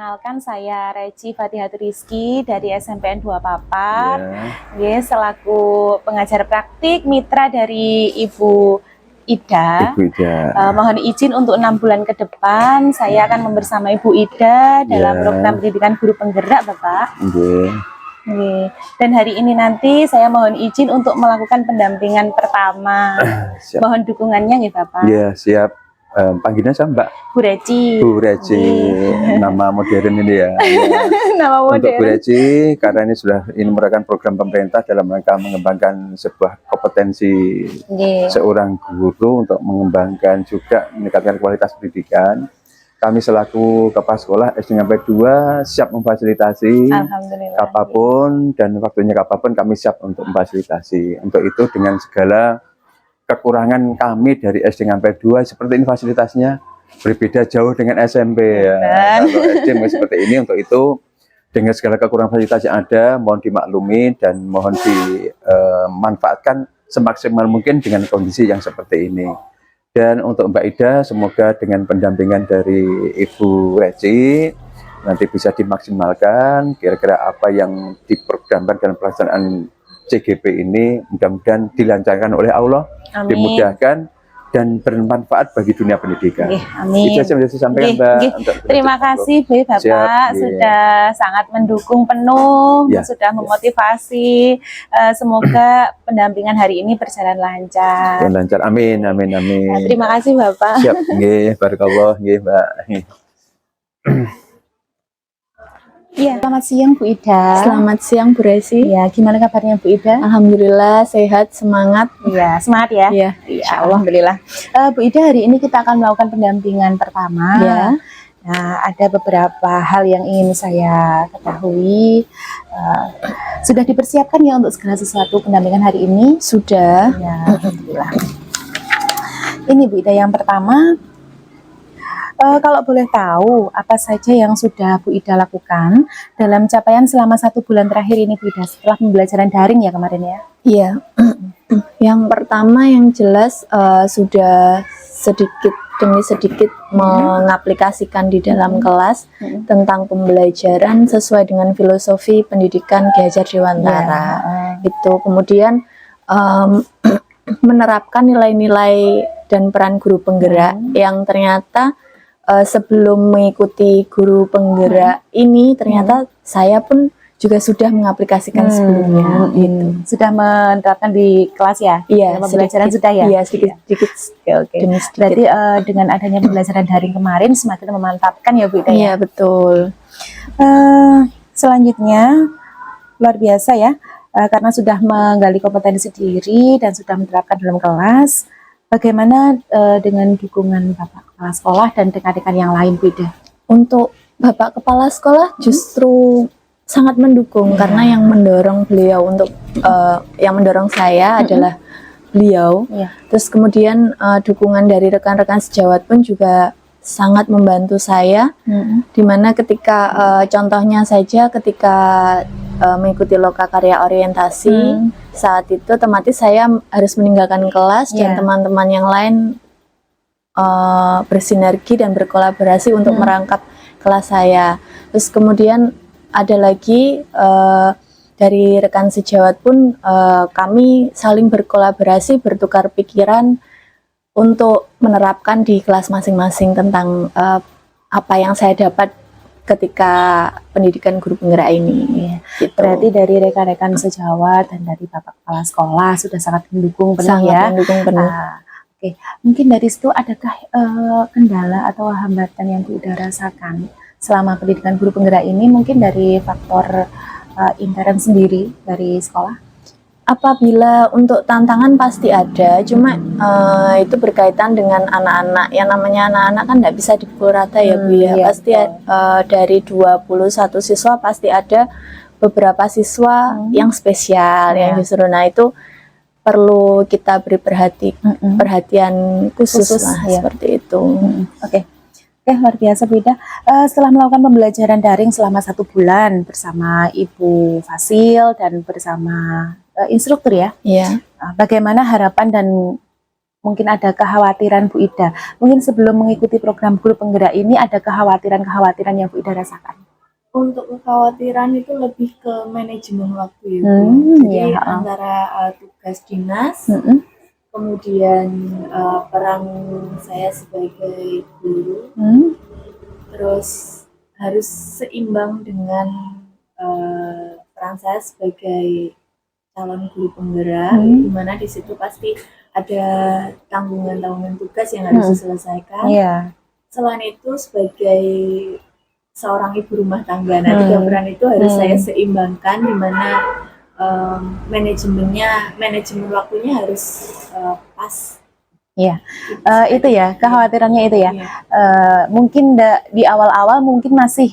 perkenalkan saya Reci Fatihatul Rizky dari SMPN 2 Papat. Yes, selaku pengajar praktik mitra dari Ibu Ida. Mohon izin untuk 6 bulan ke depan saya akan membersama Ibu Ida dalam program pendidikan guru penggerak, Bapak. Dan hari ini nanti saya mohon izin untuk melakukan pendampingan pertama. Mohon dukungannya ya, Bapak. Iya, siap. Panggilannya sama Mbak? Bu Reci. Bu Reci, nama modern ini ya. Nama modern. Untuk Bu Reci, karena ini merupakan program pemerintah dalam rangka mengembangkan sebuah kompetensi seorang guru untuk mengembangkan juga meningkatkan kualitas pendidikan. Kami selaku kepala sekolah SD sampai 2 siap memfasilitasi apapun dan waktunya apapun kami siap untuk memfasilitasi. Untuk itu dengan segala kekurangan kami dari SD sampai 2 seperti ini fasilitasnya berbeda jauh dengan SMP ya. Kalau SD seperti ini, untuk itu dengan segala kekurangan fasilitas yang ada mohon dimaklumi dan mohon dimanfaatkan semaksimal mungkin dengan kondisi yang seperti ini. Dan untuk Mbak Ida, semoga dengan pendampingan dari Ibu Reci nanti bisa dimaksimalkan kira-kira apa yang diprogramkan dalam pelaksanaan CGP ini, mudah-mudahan dilancarkan oleh Allah, dimudahkan dan bermanfaat bagi dunia pendidikan. Amin. Itu saja yang bisa disampaikan, Mbak. Terima kasih Bapak. Sudah sangat mendukung penuh, sudah memotivasi. Semoga pendampingan hari ini berjalan lancar. Lancar, amin, amin, amin. Terima kasih Bapak. Siap, nggih, barakallah, nggih, Mbak. Iya, selamat siang Bu Ida. Selamat siang Bu Reci. Ya, gimana kabarnya Bu Ida? Alhamdulillah sehat, semangat. Iya, semangat ya. Iya, alhamdulillah. Bu Ida, hari ini kita akan melakukan pendampingan pertama. Ya. Nah, ada beberapa hal yang ingin saya ketahui. Sudah dipersiapkan ya untuk segala sesuatu pendampingan hari ini? Sudah. Ya, alhamdulillah. Ini Bu Ida, yang pertama, kalau boleh tahu apa saja yang sudah Bu Ida lakukan dalam capaian selama 1 bulan terakhir ini Bu Ida setelah pembelajaran daring ya kemarin ya? Iya. Yang pertama yang jelas sudah sedikit demi sedikit mengaplikasikan di dalam kelas tentang pembelajaran sesuai dengan filosofi pendidikan Ki Hajar Dewantara. Itu kemudian menerapkan nilai-nilai dan peran guru penggerak yang ternyata sebelum mengikuti guru penggerak ini ternyata saya pun juga sudah mengaplikasikan sebelumnya. Sudah menerapkan di kelas ya? Iya, pembelajaran sudah ya? Iya, sedikit. Oke. Berarti dengan adanya pembelajaran daring kemarin semakin memantapkan ya Bu Ida? Iya, betul. Selanjutnya luar biasa ya, karena sudah menggali kompetensi diri dan sudah menerapkan dalam kelas. Bagaimana dengan dukungan Bapak Kepala Sekolah dan rekan-rekan yang lain Bu Ida? Untuk Bapak Kepala Sekolah justru sangat mendukung karena yang mendorong beliau untuk yang mendorong saya adalah beliau. Terus kemudian dukungan dari rekan-rekan sejawat pun juga sangat membantu saya. Dimana ketika contohnya saja ketika mengikuti loka karya orientasi saat itu otomatis saya harus meninggalkan kelas dan teman-teman yang lain bersinergi dan berkolaborasi untuk merangkap kelas saya. Terus kemudian ada lagi dari rekan sejawat pun kami saling berkolaborasi, bertukar pikiran untuk menerapkan di kelas masing-masing tentang apa yang saya dapat ketika pendidikan guru penggerak ini. Gitu. Berarti dari rekan-rekan sejawat dan dari Bapak Kepala Sekolah sudah sangat mendukung penuh sangat mendukung penuh. Oke. Mungkin dari situ adakah kendala atau hambatan yang Bu Ida rasakan selama pendidikan guru penggerak ini, mungkin dari faktor intern sendiri dari sekolah? Apabila untuk tantangan pasti ada, cuma itu berkaitan dengan anak-anak. Yang namanya anak-anak kan tidak bisa dipukul rata ya Bu ya. Pasti dari 21 siswa pasti ada beberapa siswa yang spesial, yang justru itu perlu kita beri perhatian khusus lah, seperti itu. Oke, luar biasa Bu Ida. Setelah melakukan pembelajaran daring selama 1 bulan bersama Ibu Fasil dan bersama instruktur ya. Iya. Bagaimana harapan dan mungkin ada kekhawatiran Bu Ida. Mungkin sebelum mengikuti program guru penggerak ini ada kekhawatiran-kekhawatiran yang Bu Ida rasakan? Untuk kekhawatiran itu lebih ke manajemen waktu ya Bu. Jadi antara tugas dinas, kemudian peran saya sebagai guru, terus harus seimbang dengan peran saya sebagai calon guru penggerak, di mana di situ pasti ada tanggungan tugas yang harus diselesaikan. Selain itu sebagai seorang ibu rumah tangga, nah tiga peran itu harus saya seimbangkan, di mana manajemen waktunya harus pas. Iya, itu ya kekhawatirannya itu ya. Mungkin di awal-awal mungkin masih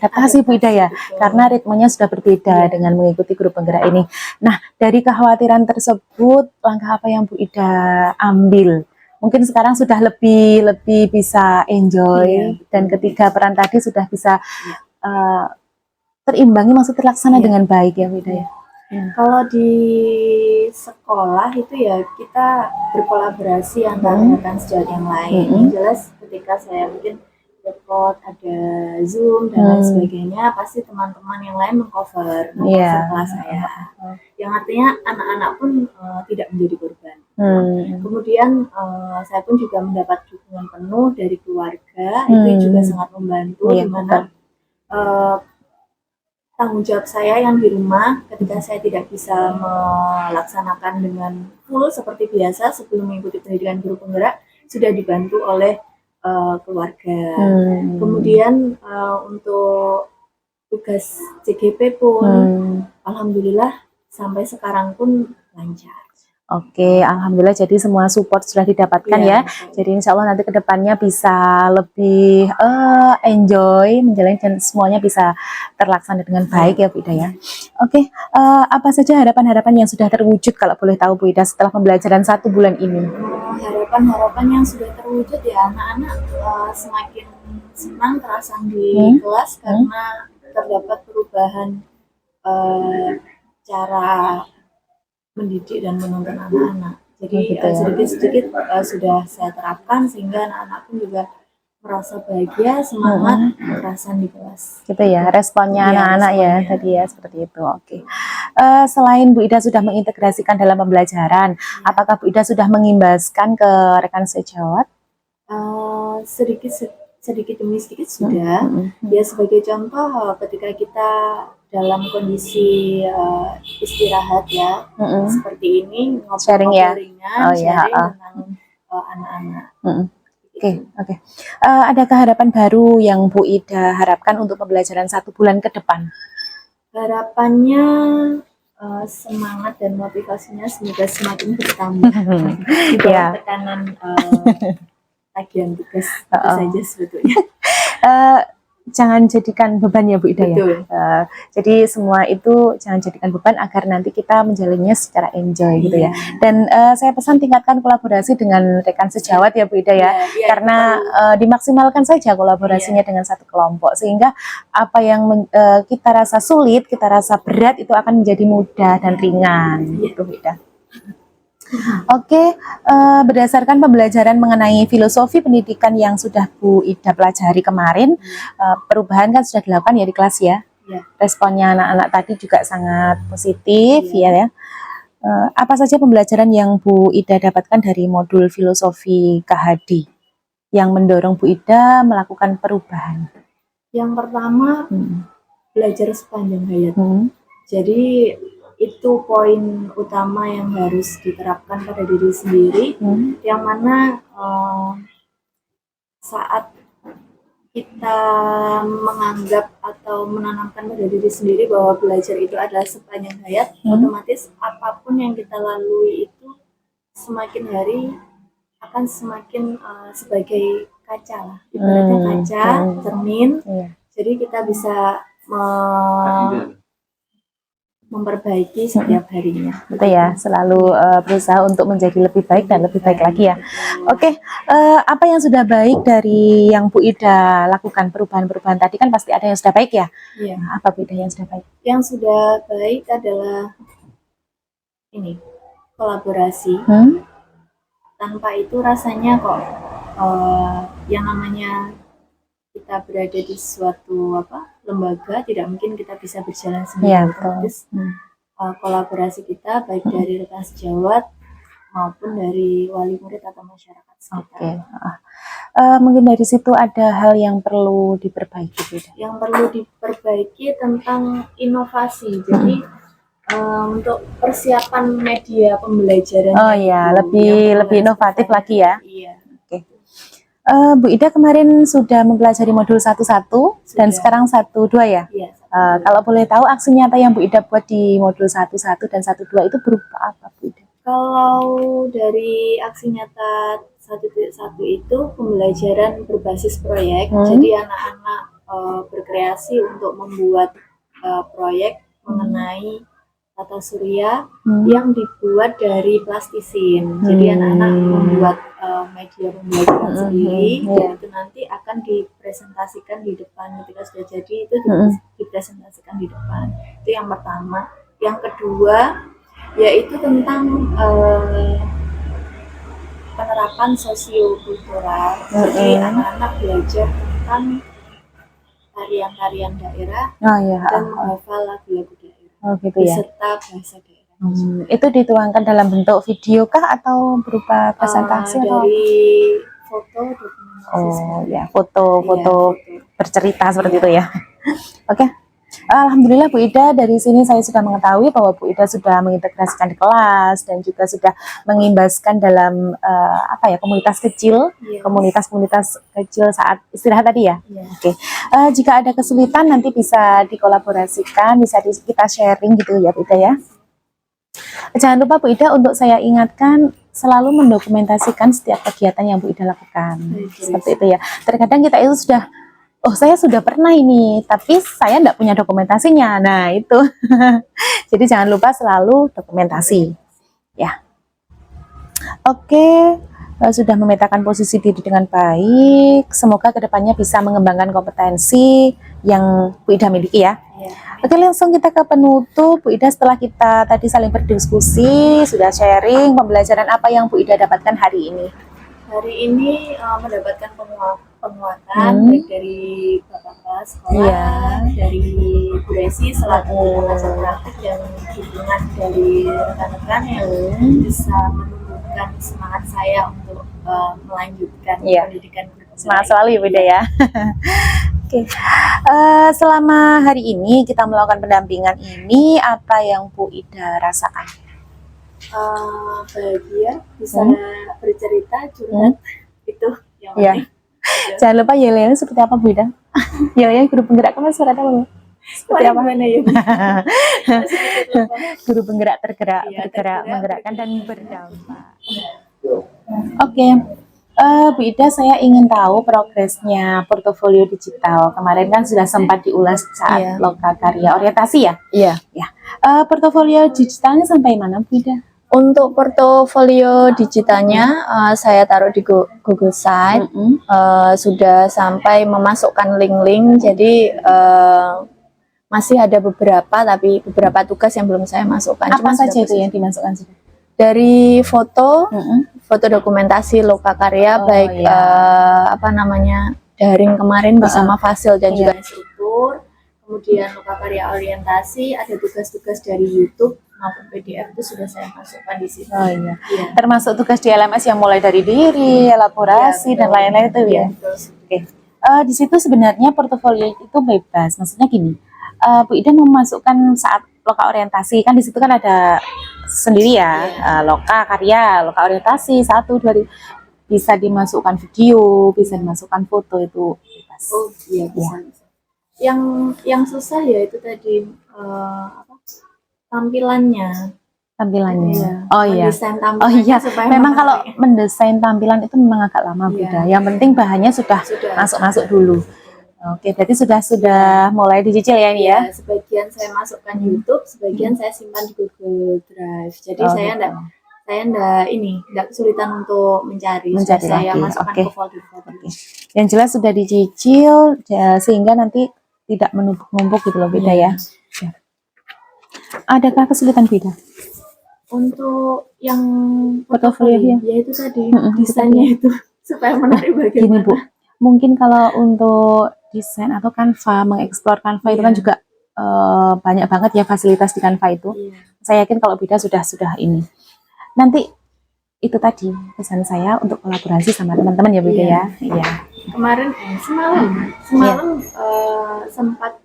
adaptasi Bu Ida ya, karena ritmenya sudah berbeda dengan mengikuti guru penggerak ini. Nah, dari kekhawatiran tersebut, langkah apa yang Bu Ida ambil? Mungkin sekarang sudah lebih bisa enjoy, dan ketiga peran tadi sudah bisa terimbangi, maksud terlaksana dengan baik ya Bu Ida ya. Kalau di sekolah itu ya kita berkolaborasi antara rekan sejawat yang lain. Yang jelas ketika saya mungkin repot ada Zoom dan lain sebagainya, pasti teman-teman yang lain mengcover kelas saya. Yang artinya anak-anak pun tidak menjadi korban. Kemudian saya pun juga mendapat dukungan penuh dari keluarga, itu juga sangat membantu, di mana tanggung jawab saya yang di rumah ketika saya tidak bisa melaksanakan dengan full seperti biasa sebelum mengikuti pendidikan guru penggerak sudah dibantu oleh keluarga. Kemudian untuk tugas CGP pun alhamdulillah sampai sekarang pun lancar. Oke, alhamdulillah, jadi semua support sudah didapatkan ya. Jadi insya Allah nanti kedepannya bisa lebih enjoy menjalani dan semuanya bisa terlaksana dengan baik ya Bu Ida ya. Oke, apa saja harapan-harapan yang sudah terwujud kalau boleh tahu Bu Ida setelah pembelajaran 1 bulan ini? Harapan-harapan yang sudah terwujud ya, anak-anak semakin senang terasa di kelas karena terdapat perubahan cara mendidik dan menuntun anak-anak. Jadi sedikit-sedikit sudah saya terapkan sehingga anak-anak pun juga merasa bahagia, semangat, kerasan di kelas. Gitu ya, responnya anak-anak ya tadi ya, seperti itu. Oke. Selain Bu Ida sudah mengintegrasikan dalam pembelajaran, apakah Bu Ida sudah mengimbaskan ke rekan sejawat? Sedikit demi sedikit sudah. Ya sebagai contoh ketika kita dalam kondisi istirahat ya, seperti ini sharing ya, sharing tentang anak-anak. Oke. Adakah harapan baru yang Bu Ida harapkan untuk pembelajaran 1 bulan ke depan? Harapannya semangat dan motivasinya semoga semakin bertambah di bawah tekanan tagihan tugas itu saja sebetulnya. Jangan jadikan beban ya Bu Ida ya. Jadi semua itu jangan jadikan beban agar nanti kita menjalannya secara enjoy gitu ya. Dan saya pesan tingkatkan kolaborasi dengan rekan sejawat ya Bu Ida ya. Karena dimaksimalkan saja kolaborasinya dengan satu kelompok sehingga apa yang kita rasa sulit, kita rasa berat itu akan menjadi mudah dan ringan gitu Bu Ida. Oke, berdasarkan pembelajaran mengenai filosofi pendidikan yang sudah Bu Ida pelajari kemarin, perubahan kan sudah dilakukan ya di kelas ya. Responnya anak-anak tadi juga sangat positif ya. Apa saja pembelajaran yang Bu Ida dapatkan dari modul filosofi KHD yang mendorong Bu Ida melakukan perubahan? Yang pertama, belajar sepanjang hayat. Jadi itu poin utama yang harus diterapkan pada diri sendiri, yang mana saat kita menganggap atau menanamkan pada diri sendiri bahwa belajar itu adalah sepanjang hayat, otomatis apapun yang kita lalui itu semakin hari akan semakin sebagai kaca lah, ibaratnya kaca, cermin. Jadi kita bisa memperbaiki setiap harinya. Betul ya, selalu berusaha untuk menjadi lebih baik dan lebih baik lagi ya. Oke, apa yang sudah baik dari yang Bu Ida lakukan, perubahan-perubahan tadi kan pasti ada yang sudah baik ya? Apa Bu Ida yang sudah baik? Yang sudah baik adalah ini, kolaborasi. tanpa itu rasanya kok yang namanya kita berada di suatu lembaga tidak mungkin kita bisa berjalan sendiri. Otomatis kolaborasi kita baik dari rekan sejawat maupun dari wali murid atau masyarakat sekitar. Mungkin dari situ ada hal yang perlu diperbaiki, Bida. Yang perlu diperbaiki tentang inovasi. Jadi untuk persiapan media pembelajaran. Oh ya, lebih inovatif lagi ya. Iya. Oke. Bu Ida kemarin sudah mempelajari modul 1.1 dan sekarang 1.2 ya? Iya. Kalau boleh tahu aksi nyata yang Bu Ida buat di modul 1.1 dan 1.2 itu berupa apa, Bu Ida? Kalau dari aksi nyata 1.1 itu pembelajaran berbasis proyek. Jadi anak-anak berkreasi untuk membuat proyek mengenai tata surya yang dibuat dari plastisin. Jadi anak-anak membuat media pembelajaran sendiri dan itu nanti akan dipresentasikan di depan. Ketika sudah jadi itu dipresentasikan di depan. Itu yang pertama. Yang kedua yaitu tentang penerapan sosiokultural. Jadi anak-anak belajar tentang tarian-tarian daerah dan menghafal lagu-lagu daerah beserta bahasa daerah. Itu dituangkan dalam bentuk video kah atau berupa presentasi dari foto dokumentasi? Foto bercerita seperti itu ya. Oke. Alhamdulillah Bu Ida, dari sini saya sudah mengetahui bahwa Bu Ida sudah mengintegrasikan di kelas dan juga sudah mengimbaskan dalam komunitas kecil, komunitas kecil saat istirahat tadi ya. Oke. Jika ada kesulitan nanti bisa dikolaborasikan, bisa kita sharing gitu ya Bu Ida ya. Jangan lupa Bu Ida untuk saya ingatkan selalu mendokumentasikan setiap kegiatan yang Bu Ida lakukan. Seperti itu ya. Terkadang kita itu sudah saya sudah pernah ini, tapi saya tidak punya dokumentasinya. Nah, itu. Jadi jangan lupa selalu dokumentasi. Ya. Oke, sudah memetakan posisi diri dengan baik. Semoga kedepannya bisa mengembangkan kompetensi yang Bu Ida miliki ya. Oke, langsung kita ke penutup. Bu Ida, setelah kita tadi saling berdiskusi, sudah sharing pembelajaran apa yang Bu Ida dapatkan hari ini? Hari ini mendapatkan penguatan baik dari Bapak sekolah, dari Bu Desi selaku pengajar praktik dan dukungan dari rekan-rekan yang bisa menumbuhkan semangat saya untuk melanjutkan pendidikan. Semangat selalu ya Bu Ida ya. Oke. Selama hari ini kita melakukan pendampingan ini, apa yang Bu Ida rasakan? Bahagia, bisa bercerita, curhat, itu yang penting. Jangan lupa yel-yelnya seperti apa Bu Ida? Yel-yel guru penggerak kan suara apa? Seperti apa? Ya? Guru penggerak tergerak, menggerakkan dan berdampak. Oke. Bu Ida, saya ingin tahu progresnya portofolio digital. Kemarin kan sudah sempat diulas saat Lokakarya orientasi ya? Iya. Portofolio digitalnya sampai mana Bu Ida? Untuk portofolio digitalnya saya taruh di Google Site, sudah sampai memasukkan link-link, jadi masih ada beberapa tugas yang belum saya masukkan. Apa saja itu yang dimasukkan? Dari foto dokumentasi Lokakarya, baik daring kemarin bersama Fasil dan juga instruktur, kemudian Lokakarya orientasi, ada tugas-tugas dari YouTube maupun PDF itu sudah saya masukkan di situ. Termasuk tugas di LMS yang mulai dari diri, elaborasi dan lain-lain itu ya. Oke. Di situ sebenarnya portofolio itu bebas. Maksudnya gini, Bu Ida memasukkan saat Loka orientasi kan di situ kan ada sendiri ya, Lokakarya, Loka orientasi 1, 2, bisa dimasukkan video, bisa dimasukkan foto, itu bebas. Oh iya bisa. Yang susah ya itu tadi tampilannya. Mendesain tampilannya memang kalau mendesain tampilan itu memang agak lama Bu Ida. Yang penting bahannya sudah masuk dulu. Oke, berarti sudah mulai dicicil ya ini ya? Sebagian saya masukkan YouTube, sebagian saya simpan di Google Drive. Jadi saya enggak kesulitan untuk mencari saya masukkan ke folder-folder. Yang jelas sudah dicicil sehingga nanti tidak menumpuk-numpuk gitu loh Bu Ida ya. Adakah kesulitan Bu Ida? Untuk yang Portofolio, ya itu tadi desainnya itu supaya menarik Gini bagaimana. Bu, mungkin kalau untuk desain atau Canva, mengeksplor Canva itu kan juga banyak banget ya fasilitas di Canva itu. Saya yakin kalau Bida sudah ini. Nanti itu tadi pesan saya untuk kolaborasi sama teman-teman ya Bida ya. Iya. Kemarin semalam sempat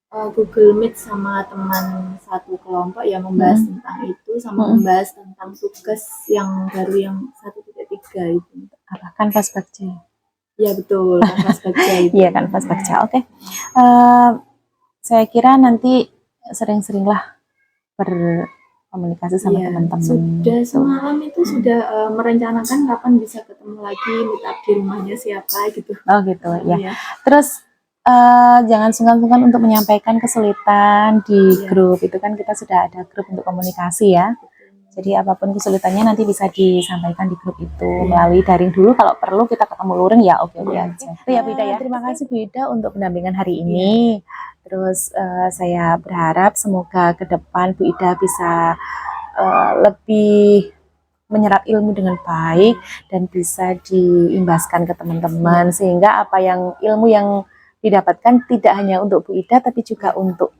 Google Meet sama teman satu kelompok yang membahas tentang itu, sama membahas tentang tugas yang baru yang 1.3 itu. Apa? Kanvas Bagja. Ya betul, Kanvas Bagja itu. Iya, Kanvas Bagja. Oke. Saya kira nanti sering-seringlah berkomunikasi sama teman-teman. Sudah semalam itu sudah merencanakan kapan bisa ketemu lagi, meet up di rumahnya siapa gitu. Oh gitu ya. Terus jangan sungkan-sungkan untuk menyampaikan kesulitan di grup. Itu kan kita sudah ada grup untuk komunikasi ya. Jadi apapun kesulitannya nanti bisa disampaikan di grup itu melalui daring dulu. Kalau perlu kita ketemu luring ya oke aja. Itu ya Bida ya. Terima kasih Bida untuk pendampingan hari ini. Terus saya berharap semoga ke depan Bu Ida bisa lebih menyerap ilmu dengan baik dan bisa diimbaskan ke teman-teman sehingga apa yang ilmu yang didapatkan tidak hanya untuk Bu Ida tapi juga untuk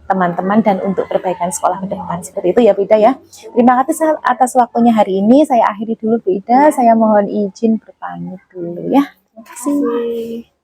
teman-teman dan untuk perbaikan sekolah ke depan. Seperti itu ya Bu Ida ya. Terima kasih atas waktunya hari ini. Saya akhiri dulu Bu Ida. Saya mohon izin berpamit dulu ya. Terima kasih.